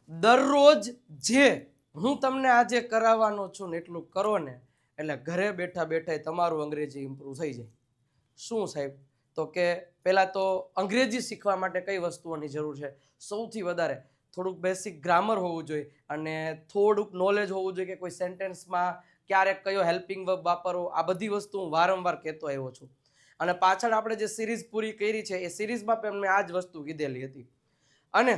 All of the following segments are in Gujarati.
દરરોજ જે હું તમને આજે કરાવવાનો છું ને એટલું કરો ને એટલે ઘરે બેઠા બેઠા તમારું અંગ્રેજી ઇમ્પ્રૂવ થઈ જાય. શું સાહેબ? તો કે પહેલાં તો અંગ્રેજી શીખવા માટે કઈ વસ્તુઓની જરૂર છે? સૌથી વધારે થોડુંક બેસિક ગ્રામર હોવું જોઈએ અને થોડુંક નોલેજ હોવું જોઈએ કે કોઈ સેન્ટેન્સમાં ક્યારેક કયો હેલ્પિંગ વર્બ વાપરવો. આ બધી વસ્તુ હું વારંવાર કહેતો આવ્યો છું અને પાછળ આપણે જે સિરીઝ પૂરી કરી છે એ સિરીઝમાં પણ મેં આ જ વસ્તુ કીધેલી હતી. અને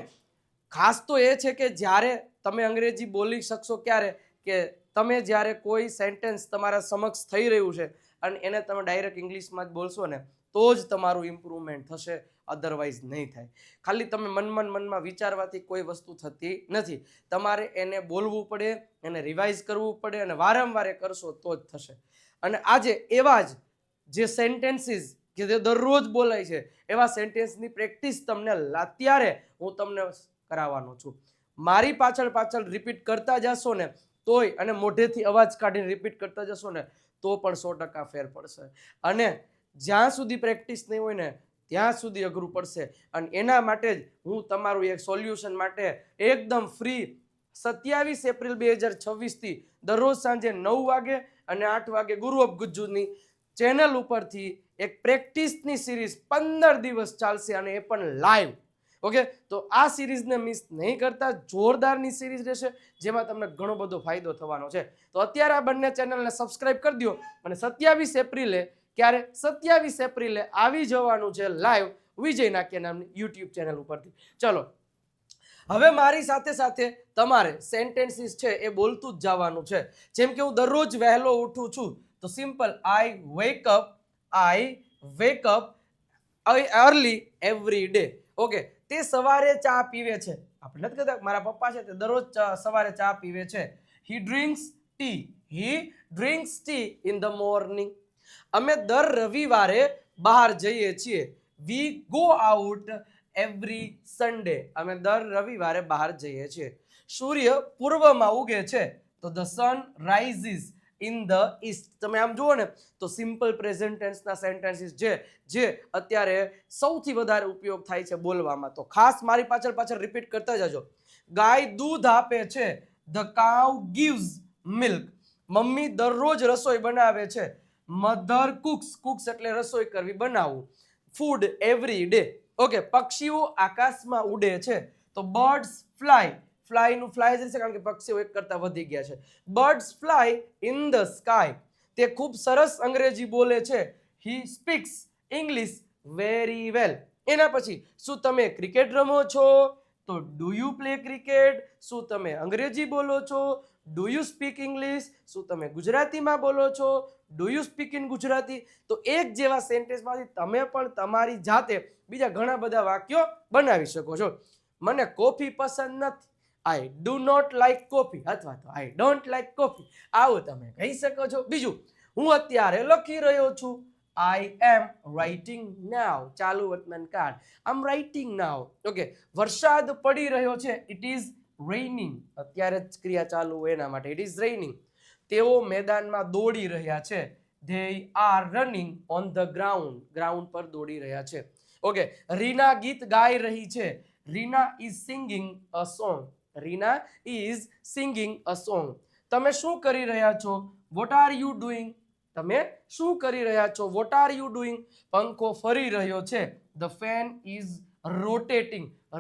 ખાસ તો એ છે કે જ્યારે તમે અંગ્રેજી બોલી શકશો ક્યારે કે તમે જ્યારે કોઈ સેન્ટેન્સ તમારા સમક્ષ થઈ રહ્યું છે અને એને તમે ડાયરેક્ટ ઇંગ્લિશમાં જ બોલશો ને તો જ તમારું ઇમ્પ્રુવમેન્ટ થશે, અધરવાઇઝ નહીં થાય. ખાલી તમે મનમાં વિચારવાથી કોઈ વસ્તુ થતી નથી. તમારે એને બોલવું પડે, એને રિવાઇઝ કરવું પડે અને વારંવાર કરશો તો જ થશે. અને આજે એવા જ જે સેન્ટેન્સીસ કે જે દરરોજ બોલાય છે એવા સેન્ટેન્સની પ્રેક્ટિસ તમને અત્યારે હું તમને કરાવવાનો છું. મારી પાછળ રિપીટ કરતા જશો ને તોય અને મોઢેથી અવાજ કાઢીને રિપીટ કરતા જશો ને તો પણ 100% ફેર પડશે. અને જ્યાં સુધી પ્રેક્ટિસ નહીં હોય ને ત્યાં સુધી અઘરું પડશે. અને એના માટે જ હું તમારું એક સોલ્યુશન માટે એકદમ ફ્રી 27 એપ્રિલ 2026 થી દરરોજ સાંજે 9 વાગે અને 8 વાગે ગુરુ ઓફ ગુજ્જુની ચેનલ ઉપરથી એક પ્રેક્ટિસની સિરીઝ 15 દિવસ ચાલશે અને એ પણ લાઈવ. ઓકે, તો આ સિરીઝને મિસ નહીં કરતા. જોરદારની સિરીઝ રહેશે જેમાં તમને ઘણો બધો ફાયદો થવાનો છે. તો અત્યારે આ બંને ચેનલને સબસ્ક્રાઇબ કરી દો અને 27 એપ્રિલે ક્યારે 27 એપ્રિલે આવી જવાનું છે લાઈવ વિજય નાક્ય નામની યુટ્યુબ ચેનલ ઉપરથી. ચલો, હવે મારી સાથે સાથે તમારે સેન્ટેન્સીસ છે એ બોલતું જ જવાનું છે. જેમ કે હું દરરોજ વહેલો ઉઠું છું તો simple I wake up early every day. Okay, તે સવારે ચા પીવે છે. આપણે નથી કહેતા મારા પપ્પા છે તે દરરોજ સવારે ચા પીવે છે. He drinks tea in the morning. અમે દર રવિવારે બહાર જઈએ છીએ. We go out every Sunday. અમે દર રવિવારે બહાર જઈએ છીએ. સૂર્ય પૂર્વમાં ઉગે છે તો the sun rises in the East. તમે આમ જુઓ ને તો સિમ્પલ પ્રેઝન્ટ ટેન્સના સેન્ટેન્સીસ જે અત્યારે સૌથી વધારે ઉપયોગ થાય છે બોલવામાં. તો ખાસ મારી પાછળ રિપીટ કરતા જજો. ગાય દૂધ આપે છે. The cow gives milk. Mummy દરરોજ રસોઈ બનાવે છે. મધર કુક્સ એટલે રસોઈ કરવી, બનાવવું. Food every day. ઓકે, પક્ષીઓ આકાશમાં ઉડે છે તો બર્ડ્સ ફ્લાયનું ફ્લાય જશે કારણ કે પક્ષીઓ એક કરતા વધી ગયા છે. Birds fly in the sky. તે ખૂબ સરસ અંગ્રેજી બોલે છે. હી સ્પીક્સ ઇંગ્લિશ વેરી વેલ. એના પછી શું તમે ક્રિકેટ રમો છો? તો ડુ યુ પ્લે ક્રિકેટ? શું તમે અંગ્રેજી બોલો છો? Do you speak English? શું તમે ગુજરાતીમાં બોલો છો? Do you speak in Gujarati? તો એક જેવા સેન્ટેન્સમાંથી તમે પણ તમારી જાતે બીજા ઘણા બધા વાક્યો બનાવી શકો છો. મને કોફી પસંદ નથી. I do not like coffee અથવા તો આઈ ડોન્ટ લાઈક કોફી. આવું તમે કહી શકો છો. બીજું, હું અત્યારે લખી રહ્યો છું. I am writing now. ચાલુ વર્તમાન કાળ. I'm writing now. ઓકે, વરસાદ પડી રહ્યો છે. It is raining. અત્યારે જ ક્રિયા ચાલુ હોય એના માટે. It is raining. તેઓ મેદાનમાં દોડી રહ્યા છે. They are running on the ground. Ground પર દોડી રહ્યા છે. ઓકે, રીના ગીત ગાઈ રહી છે. Reena is singing a song. Reena is singing a song. તમે શું કરી રહ્યા છો? What are you doing? તમે શું કરી રહ્યા છો? What are you doing? પંખો ફરી રહ્યો છે. ધ ફેન ઇઝ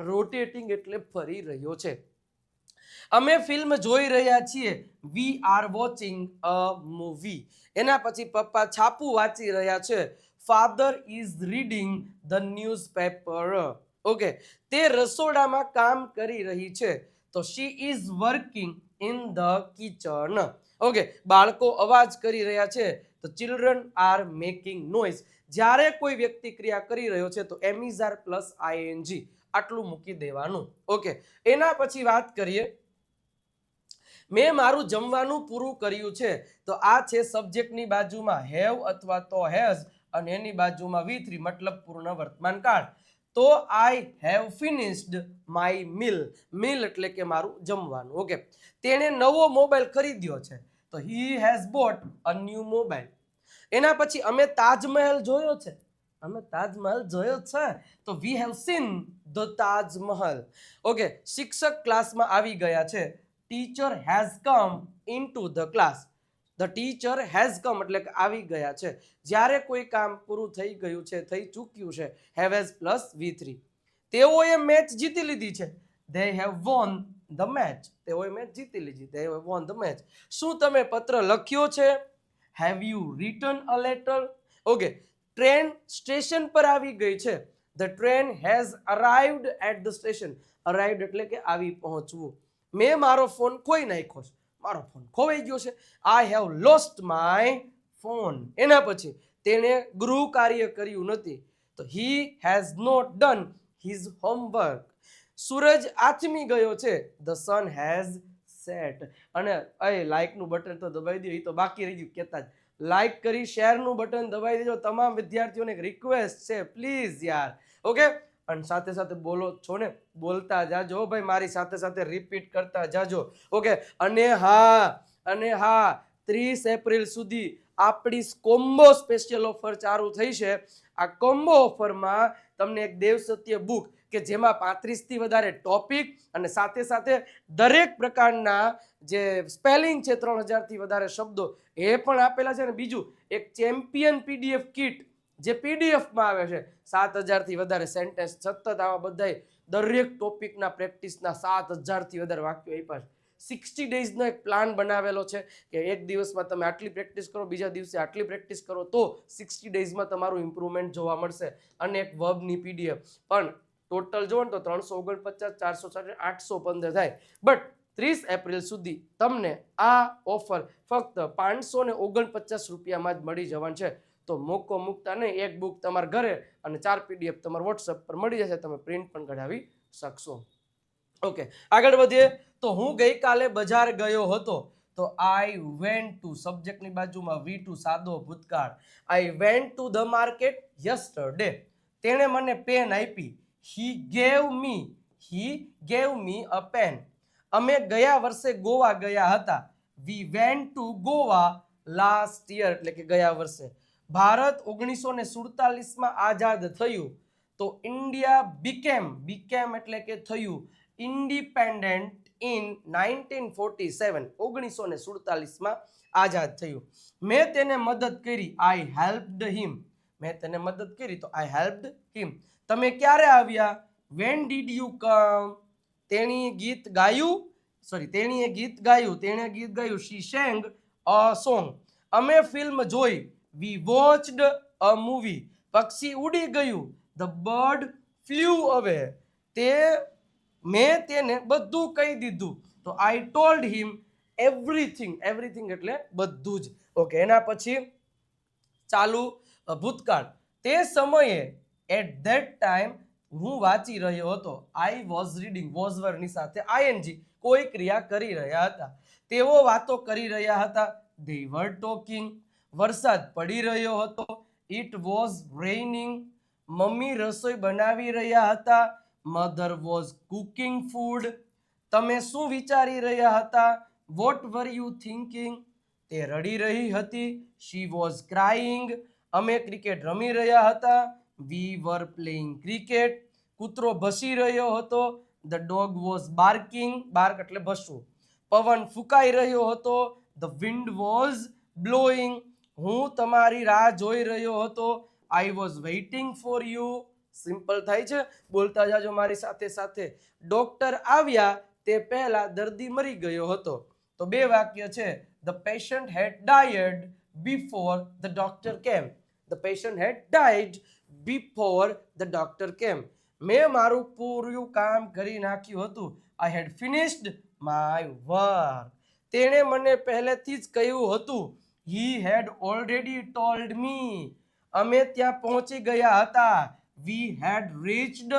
રોટેટિંગ એટલે ફરી રહ્યો છે. અમે ફિલ્મ જોઈ રહ્યા છીએ. We are watching a movie. એના પછી પપ્પા છાપું વાંચી રહ્યા છે. Father is reading the newspaper. Okay, તે રસોડામાં કામ કરી રહી છે તો she is working in the kitchen. Okay, બાળકો અવાજ કરી રહ્યા છે તો ચિલ્ડ્રન આર મેકિંગ નોઇઝ. જ્યારે કોઈ વ્યક્તિ ક્રિયા કરી રહ્યો છે તો એમિઝાર પ્લસ આઈએનજી આટલું મૂકી દેવાનું. ઓકે, એના પછી વાત કરીએ. મેં મારું જમવાનું પૂરું કર્યું છે તો આ છે સબ્જેક્ટની બાજુમાં હેવ અથવા તો હેઝ અને એની બાજુમાં V3 મતલબ પૂર્ણ વર્તમાન કાળ. તો I have finished my meal એટલે કે મારું જમવાનું. ઓકે, તેણે નવો મોબાઈલ ખરીદ્યો છે તો he has bought a new mobile. એના પછી અમે તાજમહેલ જોયો છે. અમે તાજમહલ જોયો છે, તો we have seen the Taj Mahal. Okay, શિક્ષક ક્લાસમાં આવી ગયા છે. Teacher has come into the class. The teacher has come એટલે કે આવી ગયા છે. જ્યારે કોઈ કામ પૂરું થઈ ગયું છે, થઈ ચૂક્યું છે, હેવ હેઝ પ્લસ V3. તેઓએ મેચ જીતી લીધી છે. they have won the match. તેઓએ મેચ જીતી લીધી. they have won the match. શું તમે પત્ર લખ્યો છે? have you written a letter? Okay, train station પર આવી ગઈ છે. the train has arrived at the station. arrived એટલે કે આવી પહોંચવું. મેં મારો ફોન ખોઈ નાખ્યો છે. મારો ફોન ખોવાઈ ગયો છે. I have lost my phone. એના પછી તેણે ગૃહ કાર્ય કર્યું નથી, તો he has not done his homework. સૂરજ આથમી ગયો છે. The sun has set. અને એ લાઇકનું બટન તો દબાવી દો, એ તો બાકી રહી ગયું કહેતા જ. લાઇક કરી શેરનું બટન દબાવી દેજો. તમામ વિદ્યાર્થીઓને એક રિક્વેસ્ટ છે, પ્લીઝ યાર. ઓકે, અને સાથે સાથે બોલો છો ને, બોલતા જાજો ભાઈ, મારી સાથે સાથે રિપીટ કરતા જાજો. ઓકે, અને હા 30 એપ્રિલ સુધી આપણી કોમ્બો સ્પેશિયલ ઓફર ચાલુ થઈ છે. આ કોમ્બો ઓફરમાં તમને એક દેવ સત્ય બુક કે જેમાં 35 થી વધારે ટોપિક અને સાથે સાથે દરેક પ્રકારના જે સ્પેલિંગ છે, 3000 થી વધારે શબ્દો એ પણ આપેલા છે. અને બીજું એક ચેમ્પિયન PDF કિટ જે પીડીએફમાં આવે છે. 7000 થી વધારે સેન્ટેન્સ, સતત આવા બધા દરેક ટોપિકના પ્રેક્ટિસના 7000 થી વધારે વાક્યો આપ્યા છે. 60 ડેઝનો એક પ્લાન બનાવેલો છે કે એક દિવસમાં તમે આટલી પ્રેક્ટિસ કરો, બીજા દિવસે આટલી પ્રેક્ટિસ કરો, તો 60 ડેઝમાં તમારું ઇમ્પ્રુવમેન્ટ જોવા મળશે. અને એક વર્બની PDF પણ ટોટલ જોવો ને તો 349, 460, 815 થાય. બટ 30 એપ્રિલ સુધી તમને આ ઓફર ફક્ત 549 રૂપિયામાં જ મળી જવાનું છે. તો મોકો મૂકતા નહીં, એક બુક તમારા ઘરે અને 4 PDF તમારા વોટ્સએપ પર મળી જશે. તમે પ્રિન્ટ પણ કઢાવી શકશો. ઓકે, આગળ વધીએ. તો હું ગઈકાલે બજાર ગયો હતો. તો આઈ વેન્ટ ટુ, સબ્જેક્ટની બાજુમાં V2 સાદો ભૂતકાળ. I went to the market yesterday. તેણે મને પેન આપી. he gave me a pen. અમે ગયા વર્ષે ગોવા ગયા હતા. we went to Goa last year એટલે કે ગયા વર્ષે. ભારત 1947માં આઝાદ થયું. તો ઇન્ડિયા became એટલે કે થયું ઇન્ડિપેન્ડન્ટ ઇન 1947. 1947માં આઝાદ થયું. મેં તેને મદદ કરી. આઈ હેલ્પ્ડ હિમ. મેં તેને મદદ કરી તો આઈ હેલ્પ્ડ હિમ. તમે ક્યારે આવ્યા? When did you come? તેણીએ ગીત ગાયું. તેણે ગીત ગાયું. She sang a song. અમે ફિલ્મ જોઈ. We watched a movie. પક્ષી ઉડી ગયું. ધ બર્ડ ફ્લ્યુ અવે. મેં તેને બધું કહી દીધું. તો આઈ ટોલ્ડ હિમ એવરીથિંગ. એવરીથિંગ એટલે બધું જ. ઓકે, એના પછી ચાલુ ભૂતકાળ. તે સમયે એટ ધેટ ટાઈમ હું વાંચી રહ્યો હતો. I was reading. વોઝ વર્ડની સાથે ING કોઈ ક્રિયા કરી રહ્યા હતા. તેઓ વાતો કરી રહ્યા હતા. they were talking. વરસાદ પડી રહ્યો હતો. it was raining. મમ્મી રસોઈ બનાવી રહ્યા હતા. Mother was cooking food. તમે શું વિચારી રહ્યા હતા? What were you thinking? તે રડી રહી હતી. She was crying. અમે ક્રિકેટ રમી રહ્યા હતા. We were playing cricket. કૂતરો ભસી રહ્યો હતો. The dog was barking. Bark એટલે ભસવું. પવન ફૂંકાઈ રહ્યો હતો. The wind was blowing. હું તમારી રાહ જોઈ રહ્યો હતો. I was waiting for you. Simple થાય છે, બોલતા જાજો મારી સાથે સાથે. ડોક્ટર આવ્યા તે પહેલા દર્દી મરી ગયો હતો. તો બે વાક્ય છે. The patient had died before the doctor came. The patient had died before the doctor came. મેં મારું પૂરું કામ કરી નાખ્યું હતું. I had finished my work. તેણે મને પહેલેથી જ કહ્યું હતું. He had already told me. અમે ત્યાં પહોંચી ગયા હતા. We had reached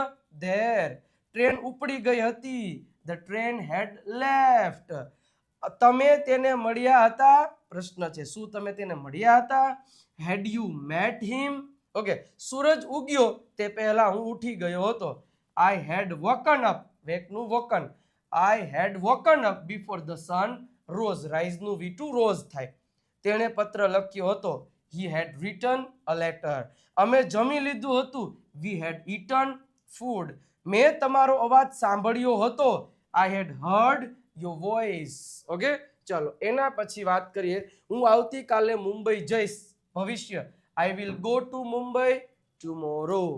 there. Train ઉપડી ગઈ હતી. The train had left. તમે તેને મળ્યા હતા? પ્રશ્ન છે, શું તમે તેને મળ્યા હતા? Had you met him? Okay, સૂરજ ઉગ્યો તે પહેલા હું ઉઠી ગયો હતો. I had woken up. વેકનું woken. I had woken up before the sun rose. Rise નું V2 rose થાય. તેણે પત્ર લખ્યો હતો. he had written a letter. અમે જમી લીધું હતું. we had eaten food. મેં તમારો અવાજ સાંભળ્યો હતો. I had heard your voice. Okay, ચલો એના પછી વાત કરીએ. હું આવતીકાલે મુંબઈ જઈશ. ભવિષ્ય, I will go to Mumbai tomorrow.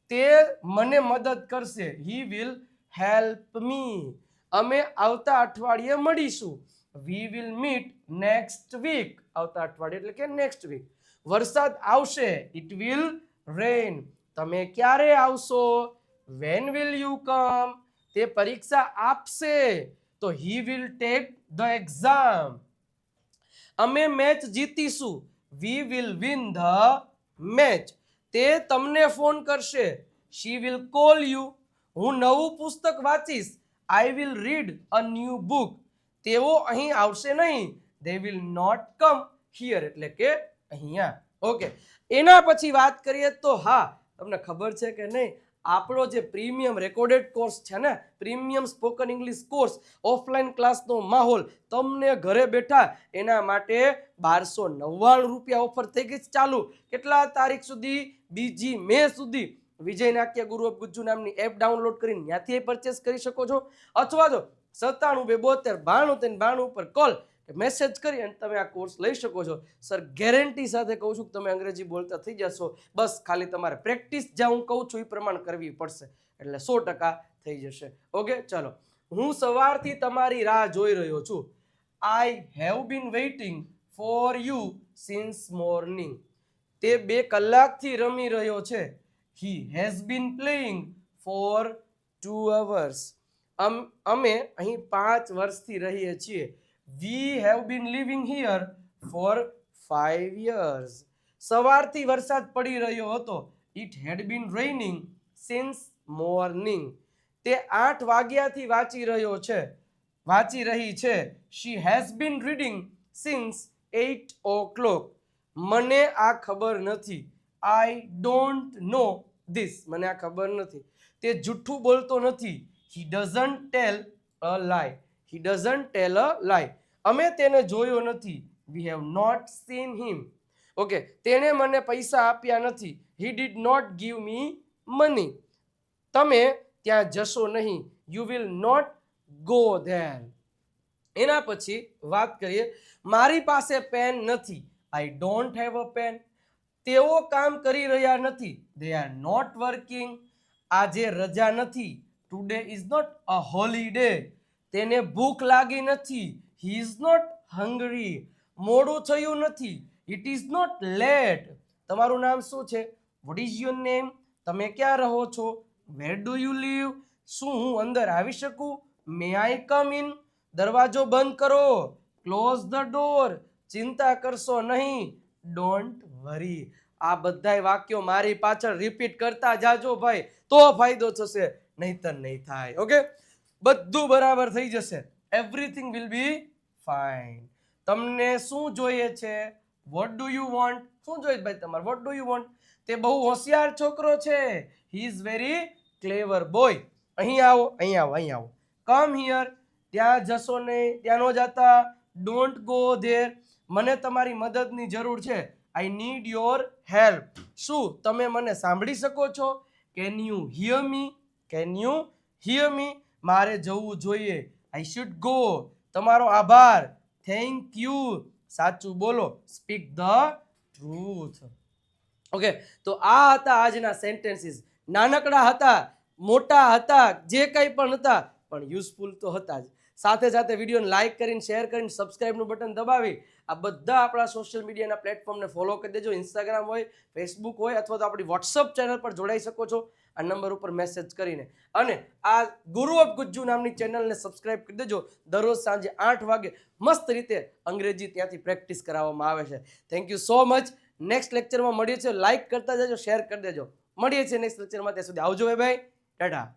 તે મને મદદ કરશે. he will help me. અમે આવતા અઠવાડિયે મળીશું. we will meet next week. આવતા અઠવાડિયે એટલે કે next week. વરસાદ આવશે. it will rain. તમે ક્યારે આવશો? when will you come? તે પરીક્ષા આપશે. તો he will take the exam. અમે match જીતીશું. we will win the match. તે તમને ફોન કરશે. she will call you. હું નવું પુસ્તક વાંચીશ. I will read a new book. તેઓ અહીં આવશે નહીં. they will not come here એટલે કે અહીંયા. ઓકે, એના પછી વાત કરીએ તો હા, તમને ખબર છે કે નહીં, આપણો જે પ્રીમિયમ રેકોર્ડેડ કોર્સ છે ને, premium spoken English course, offline ક્લાસનો માહોલ તમને ઘરે બેઠા એના માટે 1299 રૂપિયા ઓફર થઈ ગઈ ચાલુ. કેટલા તારીખ સુધી? 2 મે સુધી. વિજય નાટ્ય ગુરુ ઓફ ગુજ્જુ નામની એપ ડાઉનલોડ કરીને ત્યાંથી પરચેસ કરી શકો છો, અથવા તો 97 272 ઉપર કોલ મેસેજ કરી અને તમે આ કોર્સ લઈ શકો છો. સર ગેરંટી સાથે કહું છું કે તમે અંગ્રેજી બોલતા થઈ જશો. બસ ખાલી તમારે પ્રેક્ટિસ જ્યાં હું કહું છું એ પ્રમાણે કરવી પડશે, એટલે 100% થઈ જશે. ઓકે, ચલો. હું સવારથી તમારી રાહ જોઈ રહ્યો છું. I have been waiting for you since morning. તે 2 કલાકથી રમી રહ્યો છે. He has been playing for 2 hours. અમે અહીં 5 વર્ષથી રહીએ છીએ. We have been living here for 5 years. સવારથી વરસાદ પડી રહ્યો હતો. It had been raining since morning. તે 8 વાગ્યાથી વાંચી રહી છે. She has been reading since 8 o'clock. મને આ ખબર નથી. I don't know this. મને આ ખબર નથી. તે જૂઠું બોલતો નથી. He doesn't tell a lie. He doesn't tell a lie. અમે તેને જોયો નથી. We have not seen him. Okay, તેણે મને પૈસા આપ્યા નથી. He did not give me money. તમે ત્યાં જશો નહીં. You will not go there. એના પછી વાત કરીએ. મારી પાસે પેન નથી. I don't have a pen. તેઓ કામ કરી રહ્યા નથી. They are not working. આજે રજા નથી. Today is not a holiday. તેને ભૂખ લાગી નથી. He is not hungry. મોડું થયું નથી. It is not late. તમારું નામ શું છે? What is your name? તમે ક્યાં રહો છો? Where do you live? શું હું અંદર આવી શકું? May I come in? દરવાજો બંધ કરો. Close the door. ચિંતા કરશો નહીં. Don't worry. આ બધાય વાક્યો મારી પાછળ રિપીટ કરતા જાજો ભાઈ, તો ફાયદો થશે, નહીતર નહીં થાય. ઓકે, બધું બરાબર થઈ જશે. Everything will be fine. તમને શું જોઈએ છે? What do you want? શું જોઈએ ભાઈ તમારે? What do you want? તે બહુ હોશિયાર છોકરો છે. He is very clever boy. અહીં આવો, અહીં આવો, અહીં આવો. Come here. ત્યાં જશો નહીં, ત્યાં ન જતા. Don't go there. મને તમારી મદદની જરૂર છે. I need your help. શું તમે મને સાંભળી શકો છો? Can you hear me? Can you hear me? મારે જવું જોઈએ. I should go. તમારો આભાર. Thank you. સાચું બોલો. Speak the truth. ઓકે, તો આ હતા આજના સેન્ટેન્સીસ. નાનકડા હતા, મોટા હતા, જે કંઈ પણ હતા, પણ યુઝફુલ તો હતા જ. સાથે સાથે વિડીયોને લાઇક કરીને, શેર કરીને, સબસ્ક્રાઇબનું બટન દબાવી આ બધા આપણા સોશિયલ મીડિયાના પ્લેટફોર્મને ફોલો કરી દેજો. ઇન્સ્ટાગ્રામ હોય, ફેસબુક હોય, અથવા તો આપણી વોટ્સઅપ ચેનલ પર જોડાઈ શકો છો આ નંબર ઉપર મેસેજ કરીને. અને આ ગુરુ ઓફ ગુજ્જુ નામની ચેનલને સબસ્ક્રાઇબ કરી દેજો. દરરોજ સાંજે 8 વાગે મસ્ત રીતે અંગ્રેજી ત્યાંથી પ્રેક્ટિસ કરાવવામાં આવે છે. Thank you so much. Next લેક્ચરમાં મળીએ છીએ. લાઇક કરતા જજો, શેર કરી દેજો. મળીએ છીએ નેક્સ્ટ લેક્ચરમાં. ત્યાં સુધી આવજો ભાઈ. ટાટા.